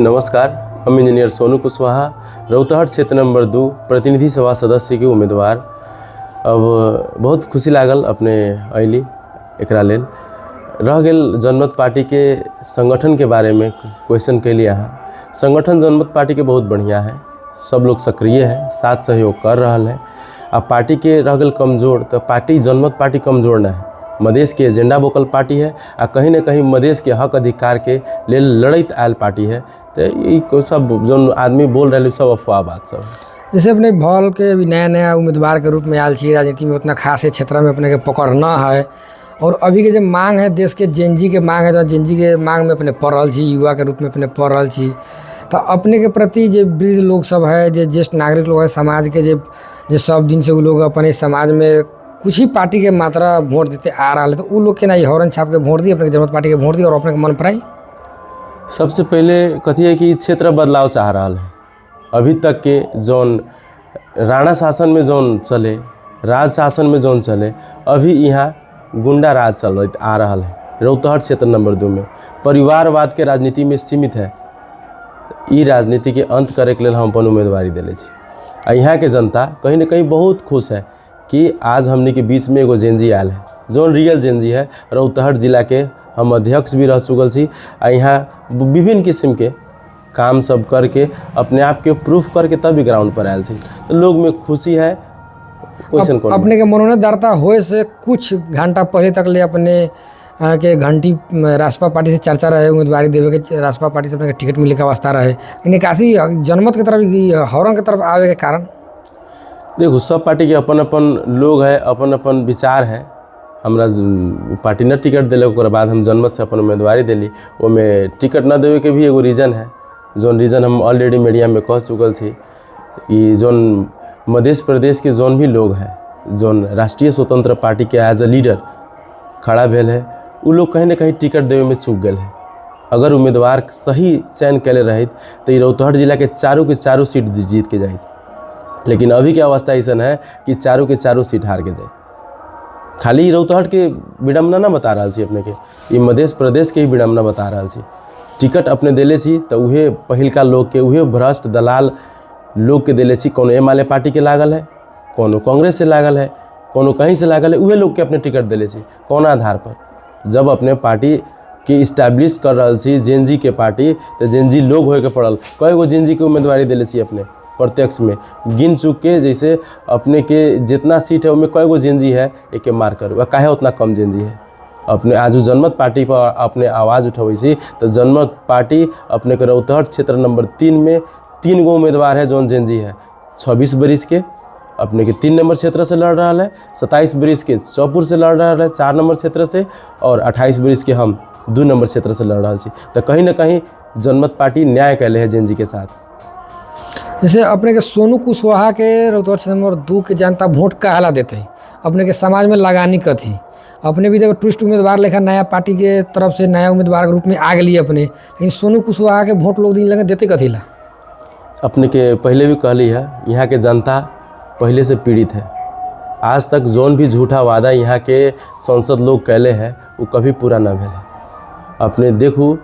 नमस्कार, हम इंजीनियर सोनू कुशवाहा रौतहट क्षेत्र नंबर 2 प्रतिनिधि सभा सदस्य के उम्मीदवार। अब बहुत खुशी लागल अपने अली एकरा लेल रह गेल जनमत पार्टी के संगठन के बारे में क्वेश्चन के लिए। यहाँ संगठन जनमत पार्टी के बहुत बढ़िया है, सब लोग सक्रिय है, साथ सहयोग कर रहा है। अब पार्टी के रह गेल कमजोर, तो पार्टी जनमत पार्टी कमजोर न है, मधेश के एजेंडा वोकल पार्टी है आ कहीं न कहीं मधेश के हक अधिकार के लेल लड़त आयल पार्टी है। तो ये सब जो आदमी बोल रहे सब अफवाह बात सब। जैसे अपने भल के भी नया नया उम्मीदवार के रूप में आयल छी, राजनीति में उतना खास क्षेत्र में अपने के पकड़ न है, और अभी के जो मांग है देश के जेनजी के मांग है, जो जेनजी के मांग में अपने पढ़ रही छी, युवा के रूप में अपने पढ़ रही छी, तो अपने के प्रति जो वृद्ध लोग सब है, जो ज्येष्ठ नागरिक लोग है समाज के, जो सब दिन से वो लोग अपने समाज में कुछ ही पार्टी के मात्रा वोट देते आ रहा है, तो वो लोग के ना हॉर्न छाप के वोट दी, अपने जनमत पार्टी के वोट दी और अपने मन पर आई। सबसे पहले कथी है कि क्षेत्र बदलाव चाह रहा है। अभी तक के जोन राणा शासन में जोन चले, राज शासन में जोन चले, अभी यहाँ गुंडा राज चल रहा आ रहा है। रौतहट क्षेत्र नंबर 2 में परिवारवाद के राजनीति में सीमित है। ई राजनीति के अंत करे के लिए हम अपन उम्मीदवारी दिले छी। आ यहाँ के जनता कहीं न कहीं बहुत खुश है कि आज हमने के बीच में एगो जेनजी आयल है, जोन रियल जेनजी है। रौतहट जिला के हम अध्यक्ष भी रह चुकल छी, आ यहाँ विभिन्न किस्म के काम सब करके अपने आप के प्रूफ करके तब भी ग्राउंड पर आयल छी। तो लोग में खुशी है। अपने के मनोनयनदाता होए से कुछ घंटा पहले तक ले अपने के घंटी रासपा पार्टी से चर्चा रहे, उम्मीदवारी देवे के रासपा पार्टी से अपने टिकट मिले का वास्ता रहे, लेकिन काशी जनमत की तरफ हॉर्न की तरफ आवे के कारण देखो सब पार्टी के अपन अपन लोग है, अपन अपन विचार है। हमरा पार्टी न टिकट दिले ओकर बाद हम जनमत से अपन उम्मीदवारी दिली। ओमे टिकट न देवे के भी एगो रीज़न है, जोन रीज़न हम ऑलरेडी मीडिया में कह चुकल छी। ई जोन मध्य प्रदेश के जोन भी लोग हैं, जोन राष्ट्रीय स्वतंत्र पार्टी के एज अ लीडर खड़ा भेल है, वो लोग कहीं न कहीं टिकट देवे में चूक गए है। अगर उम्मीदवार सही चयन कैले रहित तो रौतहट जिला के चारों सीट जीत के जाइत, लेकिन अभी के अवस्था ऐसा है कि चारों के चारों सीट हार के जाए। खाली रौतहट के विडम्बना न बता रहा छी अपने के, ये मध्य प्रदेश के ही विडम्बना बता रहा छी। टिकट अपने दिले छी तो उहे पहिलका लोग के, उहे भ्रष्ट दलाल लोग के दिले छी। कोनो एमएलए पार्टी के लागल है, कोनो कांग्रेस से लागल है, कोनो कहीं से लागल है, उहे लोग के अपने टिकट दिले छी। कौन आधार पर? जब अपने पार्टी के इस्टेब्लिश कर रहा छी जेनजी के पार्टी, तो जेनजी लोग होए के पड़ल। कई गो जेनजी के उम्मीदवारी दिले छी अपने प्रत्यक्ष में गिन चुक के, जैसे अपने के जितना सीट है उनमें कई गो जेनजी है, एक मार करू काहे उतना कम जेनजी है। अपने आज जनमत पार्टी पर अपने आवाज़ उठावे छी, तो जनमत पार्टी अपने के रौतहट क्षेत्र नंबर 3 में 3 गो उम्मीदवार है जोन जेनजी है। 26 बरिस के अपने के 3 नंबर क्षेत्र से लड़ रहा है, 27 बरिस के चौपुर से लड़ रहा है 4 नंबर क्षेत्र से, और 28 बरिस के हम 2 नंबर क्षेत्र से लड़ रहा छी। तो कहीं ना कहीं जनमत पार्टी न्याय कैले है जेनजी के साथ। जैसे अपने के सोनू कुशवाहा के रौतहट क्षेत्र नंबर 2 के जनता वोट काहेला देते हैं, अपने के समाज में लगानी कथी? अपने भी देखो ट्विस्ट उम्मीदवार लेखा नया पार्टी के तरफ से नया उम्मीदवार के रूप में आ गई अपने, लेकिन सोनू कुशवाहा के वोट लोग दिन लगे देते कथी ला? अपने के पहले भी कहली है, यहाँ के जनता पहले से पीड़ित है। आज तक जोन भी झूठा वादा यहाँ के सांसद लोग कैले हैं वो कभी पूरा न भेल है। अपने देखू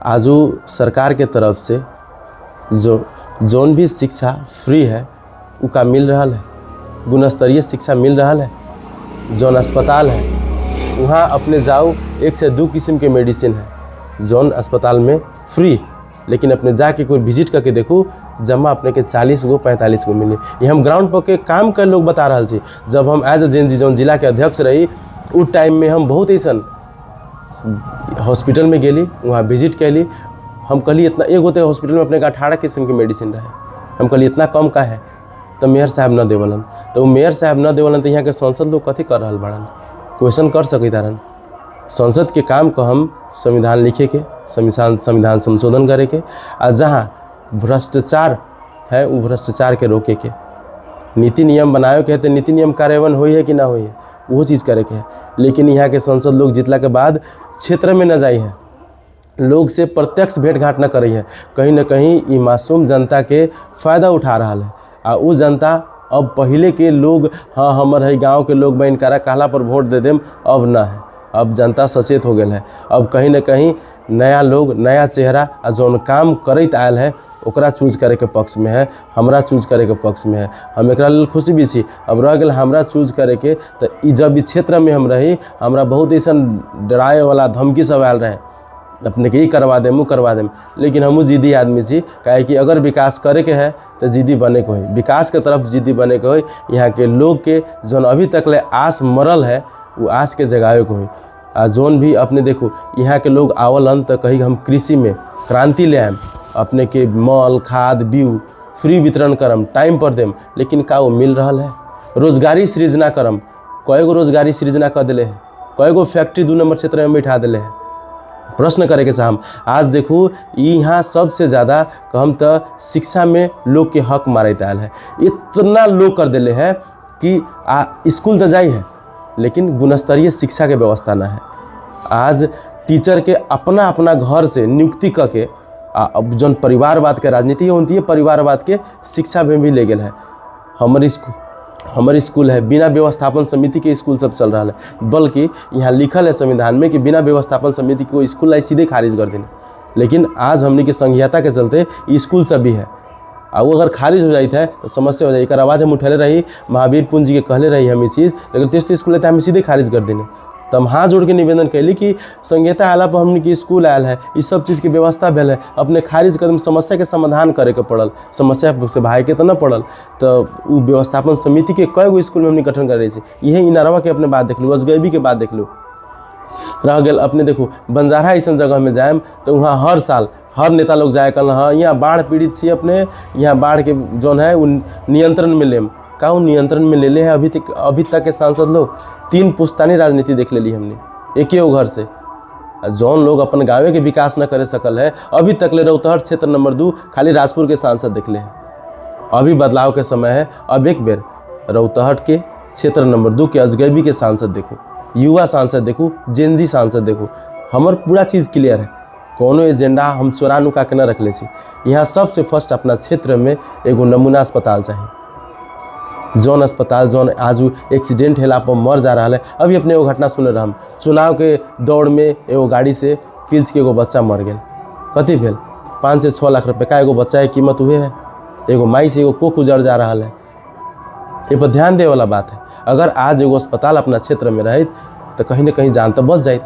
आजू सरकार के तरफ से जो जोन भी शिक्षा फ्री है वो का मिल रहा है, गुणस्तरीय शिक्षा मिल रहा है। जोन अस्पताल है वहाँ अपने जाओ 1 से 2 किस्म के मेडिसिन है जोन अस्पताल में फ्री, लेकिन अपने जाके कोई विजिट करके देखो जमा अपने के 40 गो 45 गो मिले। ये हम ग्राउंड पर के काम कर लोग बता रहा छी। जब हम एज अ जेनजी जोन जिला के अध्यक्ष रही उस टाइम में हम बहुत ऐसा हॉस्पिटल में गेली, वहाँ विजिट कैली। हम कहली इतना एक होते हॉस्पिटल में अपने का 18 किस्म के मेडिसिन रहे। हम कहली इतना कम का है, तो मेयर साहब न देवलन। तो मेयर साहब न देवलन तो यहाँ के सांसद लोग कथी कर रहा बड़न? क्वेश्चन कर सके तारन। संसद के काम को हम संविधान लिखे के, संविधान संशोधन करे के, आ जहाँ भ्रष्टाचार है वो भ्रष्टाचार के रोके के, नीति नियम बनाए के है तो नीति नियम कार्यान्वयन हुई है कि ना हुई है वो चीज़ करे के है। लेकिन यहाँ के सांसद लोग जितला के बाद क्षेत्र में न जाई है, लोग से प्रत्यक्ष भेंट घाट न करी है। कहीं न कहीं ये मासूम जनता के फ़ायदा उठा रहा है। आ वो जनता अब पहले के लोग हाँ हमर है गांव के लोग बहन करा कहला पर वोट दे देम, अब ना है। अब जनता सचेत हो गया है। अब कहीं न कहीं नया लोग, नया चेहरा आ जौन काम करैत आयल है ओकरा चूज करे के पक्ष में है, हमरा चूज करे के पक्ष में है। हम एकरा लेल खुशी भी छी। अब रह गेल हमरा चूज करे के, तो ई जब ई क्षेत्र में हम रही हमरा बहुत ऐसा डराए वाला धमकी सब आयल रहे, अपने के ई करवा देम, वो करवा देम, लेकिन हमहूँ जिद्दी आदमी छी। काहे कि अगर विकास करे के है तो जिद्दी बने के होई, विकास के तरफ जिद्दी बने के होई। यहाँ के लोग के जौन अभी तक ले आस मरल है वो आस के जगावे के होई। आ जौन भी अपने देखो यहाँ के लोग आवलन तो कहीं हम कृषि में क्रांति ले आएम, अपने के मल खाद बीउ फ्री वितरण करम, टाइम पर देम, लेकिन का वो मिल रहा है? रोजगारी सृजना करम, कएगो रोजगारी सृजना कर दिले है, कएगो फैक्ट्री 2 नंबर क्षेत्र में बैठा दिले है? प्रश्न करे के चाहम। आज देखू यहाँ सबसे ज़्यादा कहम तो शिक्षा में लोग के हक मारत आयल है। इतना लोग कर दिले है कि स्कूल तो जाई है लेकिन गुणस्तरीय शिक्षा के व्यवस्था ना है। आज टीचर के अपना अपना घर से नियुक्ति करके अब जौन परिवारवाद के राजनीति होती है, परिवारवाद के शिक्षा में भी ले गए है। हमारे स्कूल है बिना व्यवस्थापन समिति के स्कूल सब चल रहा है, बल्कि यहाँ लिखल है संविधान में कि बिना व्यवस्थापन समिति को स्कूल लाई सीधे खारिज कर देना। लेकिन आज हमने की संघीयता के चलते स्कूल सब भी है, और वो अगर खारिज हो जाता है तो समस्या हो जाए। एक आवाज़ हम उठले रही, महावीर पूंजी के कहले रही हम ये चीज़, लेकिन तेज स्कूल है तो हम सीधे खारिज कर देने। तो हम हाथ जोड़ के निवेदन कैली कि संघीयता आला पर हमने की स्कूल आयल है, इस सब चीज़ की व्यवस्था भेल है, अपने खारिज कदम समस्या के समाधान करे के पड़ल, समस्या से भाई के तो न पड़ल। तो वो व्यवस्थापन समिति के कई गो स्कूल में हमने गठन कर रही थी। यही इनारवा के अपने बात देख लो, अजगैबी के बात देख लो, रह गए अपने देखो बंजारा ऐसा जगह में जाएम तो वहाँ हर साल हर नेता लोग जाए कल हाँ यहाँ बाढ़ पीड़ित छी, अपने यहाँ बाढ़ के जौन है उन नियंत्रण में लेम, का नियंत्रण में ले है। अभी तक के सांसद लोग 3 पुस्तानी राजनीति देख लेली हमने एक ही घर से। जौन लोग अपन गाँव के विकास न करे सकल है, अभी तक ले रौतहट क्षेत्र नंबर 2 खाली राजपुर के सांसद देख ले हैं। अभी बदलाव के समय है, अब एक बेर रौतहट के क्षेत्र नंबर 2 के अजगैबी के सांसद देखो, युवा सांसद देखो, जेनजी सांसद देखो, हमार पूरा चीज़ क्लियर है। कोनो एजेंडा हम चोरा नुका के न रख ले छी। यहाँ सबसे फर्स्ट अपना क्षेत्र में एगो नमूना अस्पताल चाहिए। जौन अस्पताल जौन आज एक्सीडेंट होला पर मर जा रहा है। अभी अपने एगो घटना सुन रहा हम, चुनाव के दौड़ में एगो गाड़ी से किल्च के एगो बच्चा मर गया। कथी भेल? 5 से 6 लाख रुपये का एगो बच्चा की कीमत हुए है। एगो माई से एगो कोख उजड़ जा रहा है। ये पर ध्यान दे वाला बात है। अगर आज एगो अस्पताल अपना क्षेत्र में रहे तो कहीं ना कहीं जान तो बच जाए,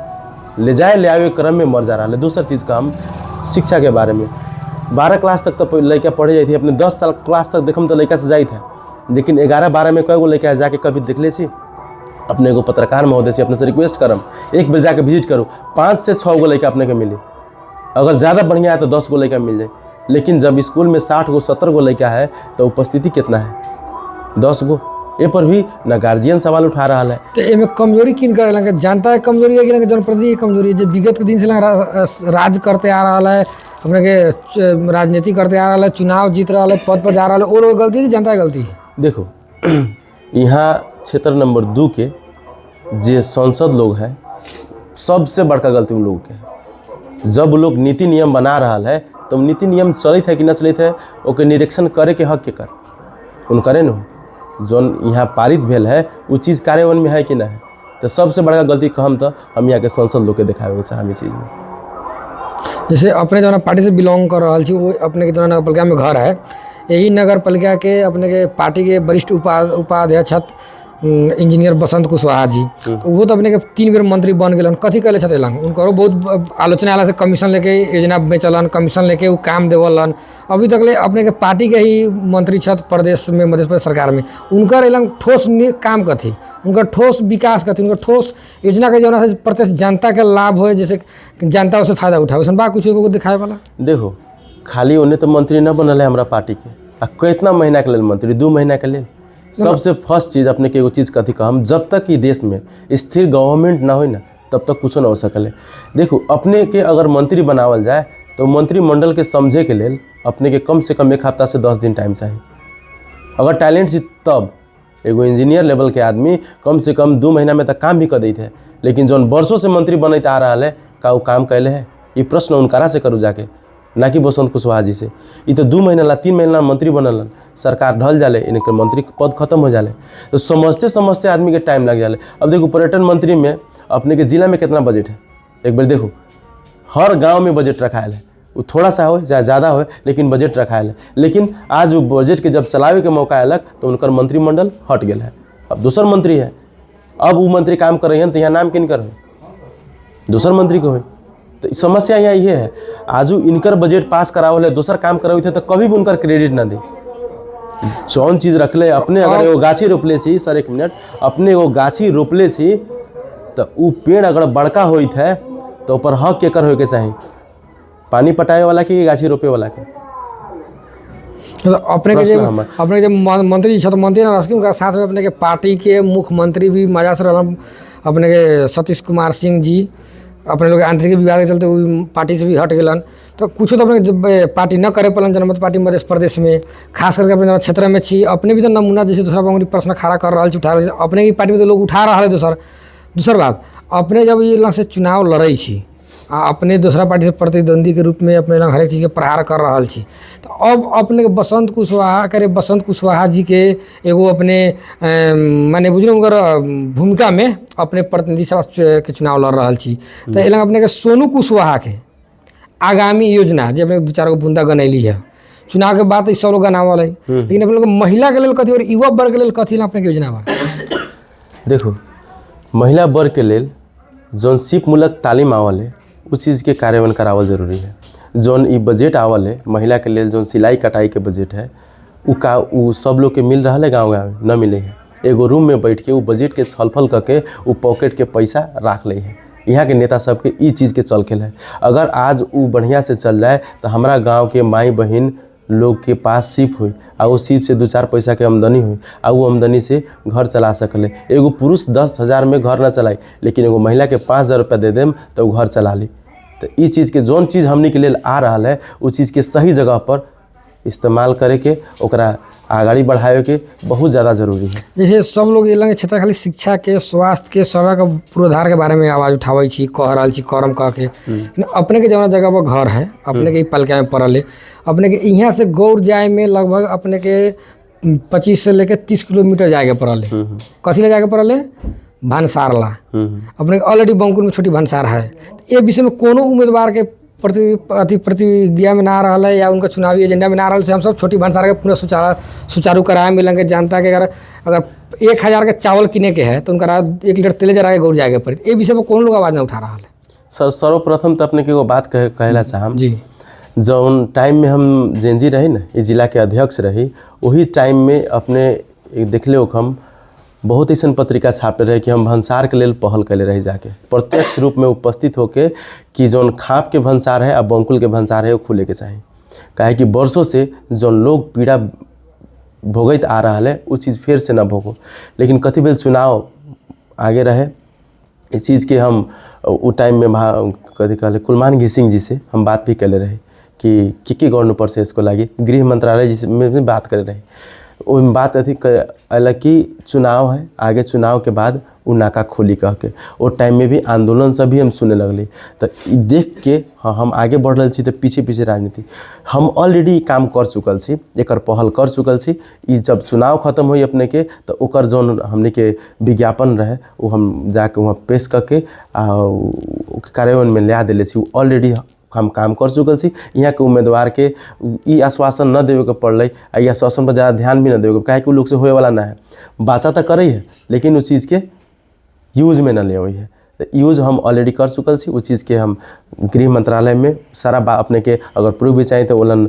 ले जाए ले आवे क्रम में मर जा रहा है। दूसरा चीज़ का हम शिक्षा के बारे में 12 क्लास तक तो लड़का पढ़े जाती है, अपने 10 क्लास तक देखम तो लड़का से जाए थे, लेकिन 11-12 में कई गो लड़का जाके कभी देख ले छी। अपने एगो पत्रकार महोदय से अपने से रिक्वेस्ट करम, एक बेर जाके विजिट करो, 5 से 6 गो लड़का अपने के मिले। अगर ज़्यादा बढ़िया है तो 10 गो लड़का मिल जाए, लेकिन जब स्कूल में 60 गो 70 गो लड़का है तो उपस्थिति कितना है? 10 गो। ये पर भी ना गार्जियन सवाल उठा रहा है। तो ये कमजोरी किन करे लगे? जनता है कमजोरी है कि जनप्रतिनिधि की कमजोरी है? जो विगत के दिन से राज करते आ रहा है, अपने के राजनीति करते आ रहा है, चुनाव जीत रहा है, पद पर जा रहा है, और वो गलती है कि जनता की गलती है? देखो यहाँ क्षेत्र नंबर 2 के जे सांसद लोग हैं, सबसे बड़का गलती उन लोगों के है। जब लोग नीति नियम बना रहा है तो नीति नियम चलित है कि न चलित है ओके निरीक्षण करे के हक के कर उन करे न जौन यहाँ पारित भेल है वो चीज़ कार्यान्वयन में है कि ना है। तो सबसे बड़ा गलती कहम तो हम यहाँ के सांसद लोग के दिखावे चाहे चीज़ में। जैसे अपने जो पार्टी से बिलोंग कर रहा छी, वो अपने के जो नगर पालिका में घर है, यही नगर पालिका के अपने के पार्टी के वरिष्ठ उपाध्यक्ष इंजीनियर बसंत कुशवाहा जी, तो वो तो अपने के 3 बेर मंत्री बन गए। कथी करे छे उनको बहुत आलोचना आला से कमीशन लेके योजना बेचलन, कमीशन लेके वो काम देवलन। अभी तक ले अपने के पार्टी के ही मंत्री छत प्रदेश में, मध्य प्रदेश सरकार में, उनका ठोस काम कथी, उनका ठोस विकास कथी, उनका ठोस योजना के जो से प्रत्यक्ष जनता के लाभ हो, जैसे जनता उससे फायदा उठाए, वैसे बा कुछ दिखाए वाला? देखो खाली उन्हें तो मंत्री न बनल है हमारा पार्टी के, कितना महीना के लिए मंत्री? 2 महीना के लिए। सबसे फर्स्ट चीज़ अपने के एगो चीज़ कथी कहम, जब तक कि देश में स्थिर गवर्नमेंट ना हो ना तब तक कुछ ना हो सकल। देखो अपने के अगर मंत्री बनावल जाए तो मंत्रिमंडल के समझे के लिए अपने के कम से कम 1 हफ्ता से 10 दिन टाइम चाहिए। अगर टैलेंट थी तब एगो इंजीनियर लेवल के आदमी कम से कम 2 महीना में तक काम भी कर देते हैं, लेकिन जौन वर्षों से मंत्री बनते आ रहा है का वो काम कैले है? ये प्रश्न उनकारा से करूँ जाके, ना कि बसंत कुशवाहा जी से। ये तो 2 महीना ला 3 महीना मंत्री बनलन, सरकार ढल जाले, इनके मंत्री पद खत्म हो जाले, तो समझते समझते आदमी के टाइम लग जाले। अब देखो पर्यटन मंत्री में अपने के जिला में कितना बजट है, एक बार देखो। हर गांव में बजट रखायल है, वो थोड़ा सा हो चाहे ज़्यादा हो, लेकिन बजट रखायल है। लेकिन आज वो बजट के जब चलावे के मौका आयलक तो उनकर मंत्रिमंडल हट गया है, अब दूसर मंत्री है। अब वो मंत्री काम कर रहे हैं तो यहाँ नाम किनकर हो, दूसर मंत्री को हो। तो समस्या यहाँ ये है, आजू इनकर बजट पास करावल है, दूसर काम करावे थे तो कभी भी उनकर क्रेडिट ना दे। जौन चीज़ रखले अपने, अगर एगो गाछी रोपले छी सर, एक मिनट, अपने एगो गाछी रोपले छी तो वो पेड़ अगर बड़का होइत है तो ऊपर हक केकर होके चाहिए, पानी पटाए वाला के गाछी रोपे वाला के। तो अपने के जो मंत्री जी मंत्री ना रसकी उनका साथ में अपने के पार्टी के मुख्यमंत्री भी मजा से रहन, अपने के सतीश कुमार सिंह जी अपने लोग आंतरिक विवाद के चलते वो पार्टी से भी हट गलन। तो कुछ तो अपने जब पार्टी न करे पलन जनमत पार्टी मध्य प्रदेश में, खास करके अपने क्षेत्र में छी, अपने भी तो नमूना जैसे दूसरा बंगरी प्रश्न खड़ा कर रहा उठा रहे, अपने की पार्टी में तो लोग उठा रहा है। दूसर बात, अपने जब ये लंग से चुनाव लड़े छी, अपने दूसरा पार्टी से प्रतिद्वंदी के रूप में अपने लंग हरेक चीज़ के प्रहार कर रहा छी, तो अब अपने के बसंत कुशवाहा जी के एगो अपने माने बुझलो उनकर भूमिका में अपने प्रतिनिधि सभा के चुनाव लड़ रहा छी। तो ये लंग अपने के सोनू कुशवाहा के आगामी योजना जो अपने 2-4 गो बूंदा गनैली है, चुनाव के बाद सब लोग गनावल है, लेकिन अपने लोग महिला के लिए कथी और युवा वर्ग के लिए कथी अपने के योजना बा? देखो, महिला वर्ग के लिए जौन सिप मूलक तालीम आवल है उस चीज़ के कार्यान्वयन करावल जरूरी है। जौन ई बजट आवल है महिला के लिए, जौन सिलाई कटाई के बजट है उ सब लोग के मिल रहा है, गाँव गाँव न मिले है। एगो रूम में बैठ के वो बजट के छलफल करके वो पॉकेट के पैसा राख ले है। यहाँ के नेता सबके ई चीज़ के चल खेल है। अगर आज वो बढ़िया से चल रहा है तो हमारा गाँव के माई बहन लोग के पास सिप हुई और वो सिप से 2-4 पैसा के आमदनी हुई और वो आमदनी से घर चला सकले। एगो पुरुष 10,000 में घर ना चलाई, लेकिन एगो महिला के 5,000 रुपया दे देम तो वो घर चला ली। तो ये चीज़ के जौन चीज़ हमनी के लिए आ रहा है उस चीज़ के सही जगह पर इस्तेमाल करे के, ओकरा आगाड़ी बढ़ावे के बहुत ज़्यादा जरूरी है। जैसे सब लोग ये लगे क्षेत्र खाली शिक्षा के, स्वास्थ्य के, सड़क पूर्वाधार के बारे में आवाज़ उठावे छी, कह रहा छी करम कह के, अपने के जौना जगह पर घर है, अपने के पलका में पड़ल है, अपने के यहाँ से गौर जाए में लगभग अपने के 25 से लेकर 30 किलोमीटर जाए के पड़ल है। कथी ले जाके पड़ल है? भंसार ला। अपने ऑलरेडी बंकुर में छोटी भंसार है। ये विषय में कोनो उम्मीदवार के प्रतिज्ञा में ना रहा है या उनका चुनावी एजेंडा में ना रहा है, हम सब छोटी भंसार के पूरा सुचारू कराए मिलेंगे। जनता के अगर 1,000 के चावल किने के है तो उनका 1 लीटर तेल जरा के गौर जाएगा पड़े। ये विषय में कौन लोग आवाज़ नहीं उठा रहा है? सर, सर्वप्रथम तो अपने के वो बात कहला चाहम जी, जौन टाइम में हम जेंजी रही ना, इस जिला के अध्यक्ष रही, वही टाइम में अपने देखले हो हम बहुत ऐसा पत्रिका छापे रहे कि हम भंसार के लिए पहल कैले रही, जाके प्रत्यक्ष रूप में उपस्थित होके कि जौन खाप के भंसार है और बंकुल के भंसार है वो खुले के चाहिए। काहे कि वर्षों से जौन लोग पीड़ा भोगत आ रहा है वो चीज़ फिर से न भोगो। लेकिन कथी भेल, चुनाव आगे रहे, इस चीज़ के हम वो टाइम में कथी कहले कुलमान घिसिंग जी से हम बात भी कैले रहे कि के गवर्नर पर से इसको लगी, गृह मंत्रालय जी में भी बात करे रहे। वो बात अथी अलग कि चुनाव है, आगे चुनाव के बाद वो नाका खोली कह के वो टाइम में भी आंदोलन सभी हम सुने लगली। तो देख के हाँ हम आगे बढ़ रहे छी, तो पीछे पीछे राजनीति हम ऑलरेडी काम कर चुकल छी, एक पहल कर चुकल छी। जब चुनाव खत्म हुई अपने के तो ओकर जौन हमने के विज्ञापन रहे वो हम जाके वहाँ पेश करके कार्यान्वयन में लिया दिले छी। ऑलरेडी हम काम कर चुकल छी। यहाँ के उम्मीदवार के ई आश्वासन न देवे के पड़ल, ये आश्वासन पर ज़्यादा ध्यान भी न देवे के, काहे कि वो लोग से होए वाला ना है। बाचा तो करे है लेकिन उस चीज़ के यूज में न ले हुई है। तो यूज हम ऑलरेडी कर चुकल छी। उस चीज़ के हम गृह मंत्रालय में सारा बात अपने के अगर प्रूफ भी चाहिए तो बोलन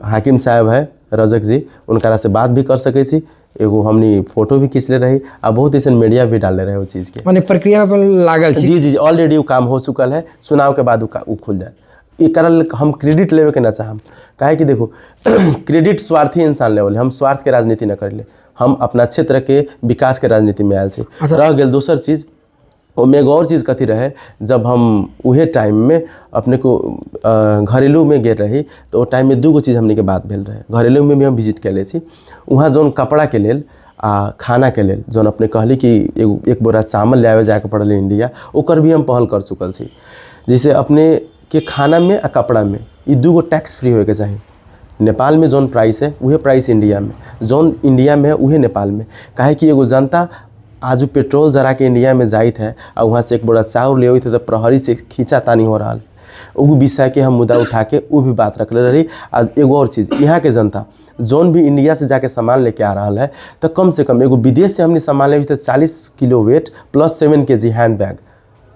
हाकिम साहब है रजक जी, उनका से बात भी कर सके छी। एगो हमनी फोटो भी खींच ले रही और बहुत ऐसे मीडिया भी डाल ले रहे वो चीज़ के, माने प्रक्रिया पर लागल छी। जी ऑलरेडी वो काम हो चुकल है। चुनाव के बाद वो खुल जाए। ये कारण हम क्रेडिट लेवे के ना चाहम, काहे कि देखो क्रेडिट स्वार्थी इंसान लेवल, हम स्वार्थ के राजनीति न करें, हम अपना क्षेत्र के विकास के राजनीति में आयल छी। रह गेल दोसर चीज़, ओमे एगो और चीज़ कथी रहे, जब हम उहे टाइम में अपने को घरेलू में गेल रही तो वो टाइम में 2 गो चीज़ हमने के बात भेल रहे। घरेलू में भी हम विजिट कैले छी, वहाँ जौन कपड़ा के लेल आ खाना के लेल जौन अपने कहली कि एक बोरा चावल ले जाके पड़ल इंडिया, ओकर भी हम पहल कर चुकल छी। जैसे अपने के खाना में आ कपड़ा में ये 2 गो टैक्स फ्री होके चाहिए। नेपाल में जौन प्राइस है वही प्राइस इंडिया में, जौन इंडिया में है वही नेपाल में। काहे कि एगो जनता आज पेट्रोल जरा के इंडिया में जाइत है और वहाँ से एक बोरा चाउर ले तो प्रहरी से खींचा तानी हो रहा है। वो विषय के हम मुद्दा उठा के वो भी बात रखले रही। आ एगो और चीज़, यहाँ के जनता जौन भी इंडिया से जाके सामान लेके आ रहा है तो कम से कम एगो विदेश से हमने सामान ले तो 40 kilo weight plus 7 kg hand bag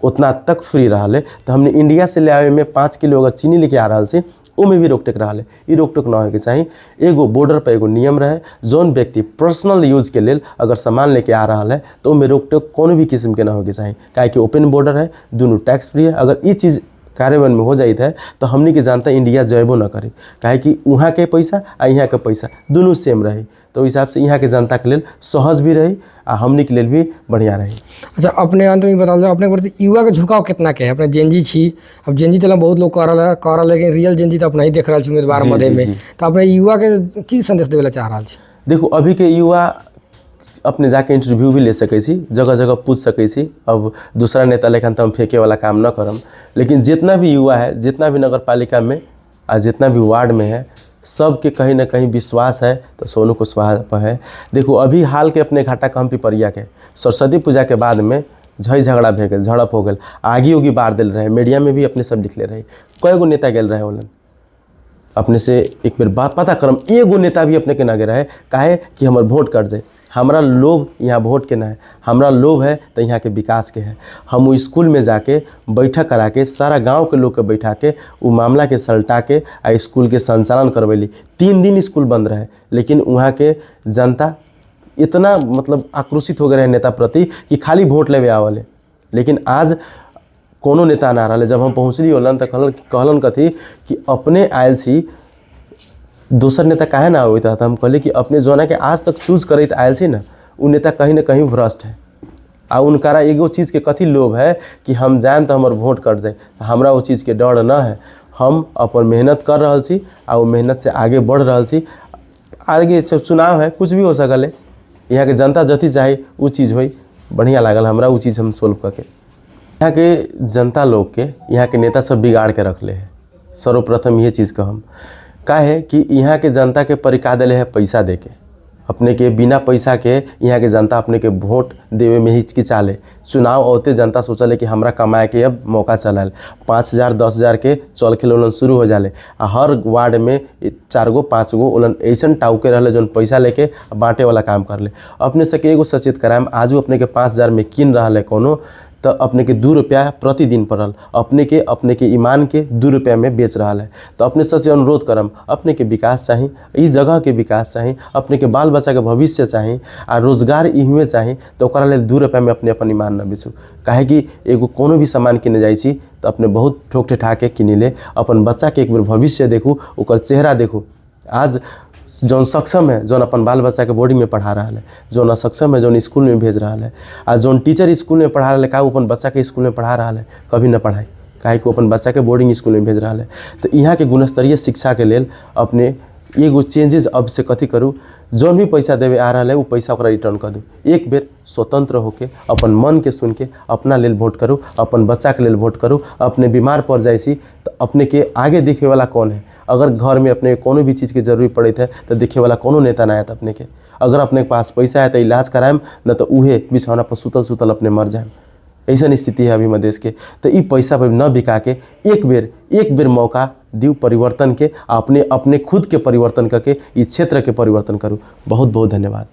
उतना तक फ्री रहा है। तो हमने इंडिया से ले आवे में 5 किलो अगर चीनी लेके आ रहा से में भी रोकटोक रहा है। ये रोकटोक ना होके चाहिए। एगो बॉर्डर पर एगो नियम रहे, जौन व्यक्ति पर्सनल यूज के लिए अगर सामान लेके आ रहा है तो में रोकटोक कोनो भी किस्म के ना होके चाहिए, काहे कि ओपन बॉर्डर है, दोनों टैक्स फ्री है। अगर ये चीज़ कार्यान्वयन में हो जाती है तो हमने के जानता इंडिया जयबो ना करे, काहे कि वहाँ के पैसा आ यहाँ के पैसा दोनों सेम रहे। तो हिसाब से यहाँ के जनता के लिए सहज भी रही आ हमने के लिए भी बढ़िया रही। अच्छा, अपने अंत में बता दो अपने प्रति युवा के झुकाव कितना के है? अपने जेनजी छी, अब जेनजी तो बहुत लोग कर रहा लेकिन रियल जेनजी तो अपना ही देख रहा छी उम्मीदवार मध्य में, तो अपने युवा के की संदेश देवे चाह रहा छी? देखो अभी के युवा अपने जाके इंटरव्यू भी ले सकै छी, जगह जगह पूछ सकै छी। अब दूसरा नेता लेखन तो हम फेंके वाला काम न करम, लेकिन जितना भी युवा है, जितना भी नगर पालिका में और जितना भी वार्ड में है, सबके कहीं ना कहीं विश्वास है तो सोनू कुशवाहा पर है। देखो अभी हाल के अपने घाटा कम पिपरिया के सरस्वती पूजा के बाद में झई झगड़ा भे गल, झड़प हो गल, आगी उगी बार दिल रहे, मीडिया में भी अपने सब लिखले रहे। कई गो नेता गल रहे बोलन, अपने से एक बेर बात पता करम, एगो नेता भी अपने के ना गए रहे, काहे कि हमार वोट कट जाए। हमारा लोभ यहाँ वोट के ना है, हमारा लोभ है तो यहाँ के विकास के है। हम वो स्कूल में जाके बैठक करा के सारा गांव के लोग के बैठा के वो मामला के सलटा के आ स्कूल के संचालन करवैली। 3 दिन स्कूल बंद रहे, लेकिन वहाँ के जनता इतना मतलब आक्रोशित हो गए रहे नेता प्रति कि खाली वोट लेवे आवले। लेकिन आज कोनो नेता ना रहा। जब हम पहुँचली होलन तो कहलन कथी कि अपने आयल छी, दोसर नेता काहे ना होता था। हम कहले कि अपने जोना के आज तक चूज करत आयल छी ना, उ नेता कहीं ना कहीं भ्रष्ट है। आ उनकारा एगो चीज़ के कथी लोभ है कि हम जान तो हमार वोट कट जाए, हमरा वो चीज़ के डर ना है। हम अपन मेहनत कर रहा छी आ वो मेहनत से आगे बढ़ रहा छी। आगे चुनाव है, कुछ भी हो सकल है, यहाँ के जनता जति चाहे वो चीज़ होई। बढ़िया लागल हमरा वो चीज़ हम सोल्व करके। यहाँ के जनता लोग के यहाँ के नेता सब बिगाड़ के रखले है। सर्वप्रथम ये चीज़ कहम का है कि यहाँ के जनता के परिका दिले है पैसा दे के। अपने के बिना पैसा के यहाँ के जनता अपने के वोट देवे में हिचकिचाले। चुनाव होते जनता सोचले कि हमरा कमाए के अब मौका चलाल, 5,000 10,000 के चल खेल उलन शुरू हो जाले। आ हर वार्ड में 4 गो 5 गो उलन ऐसा टाउके रहले जौन पैसा लेके बांटे वाला काम करले। अपने से के एगो सचेत कराम, आजू अपने के 5,000 में किन रहा है कोनो तो अपने के 2 रुपया प्रतिदिन पड़ल, अपने के ईमान के 2 रुपया में बेच रहा है। तो अपने से अनुरोध करम, अपने के विकास चाहिए, इस जगह के विकास चाहिए, अपने के बाल बच्चा के भविष्य चाहिए आ रोजगार इहुए चाहिए। तो ओकरा लेल 2 रुपया में अपने अपन ईमान न बेचू। काहे कि एगो कोनो भी सामान किने जाई छी तो अपने बहुत ठोक ठेठा के किनिले। अपन बच्चा के एक बेर भविष्य देखू, ओकर चेहरा देखू। आज जौन सक्षम है, जौन अपन बाल बच्चा के बोर्डिंग में पढ़ा रहा है, जौन असक्षम है जौन स्कूल में भेज रहा है, आ जौन टीचर स्कूल में पढ़ा रहा है, का अपन बच्चा के स्कूल में पढ़ा रहा है, कभी न पढ़ाए, काहे कि अपन बच्चा के बोर्डिंग स्कूल में भेज रहा है। तो यहाँ के गुणस्तरीय शिक्षा के लेल अपने एगो चेंजेस अब से कथी करूँ, जौन भी पैसा देवे आ रहा है वो पैसा ओकरा रिटर्न कर दूँ। एक बेर स्वतंत्र होके अपन मन के सुन के अपना लेल वोट करूँ, अपन बच्चा के लेल वोट करूँ। अपने बीमार पड़ जाए तो अपने के आगे देखे वाला कौन है? अगर घर में अपने कोनो भी चीज़ की जरूरी पड़े थे तो देखे वाला कोनो नेता ना आया अपने के। अगर अपने के पास पैसा है तो इलाज कराएम, न तो उहे बिछौना पर सुतल अपने मर जाए। ऐसा स्थिति है अभी मधेश के। तो ये पैसा पर न बिका के एक बेर मौका दियो परिवर्तन के, अपने खुद के परिवर्तन करके इस क्षेत्र के परिवर्तन करूँ। बहुत बहुत धन्यवाद।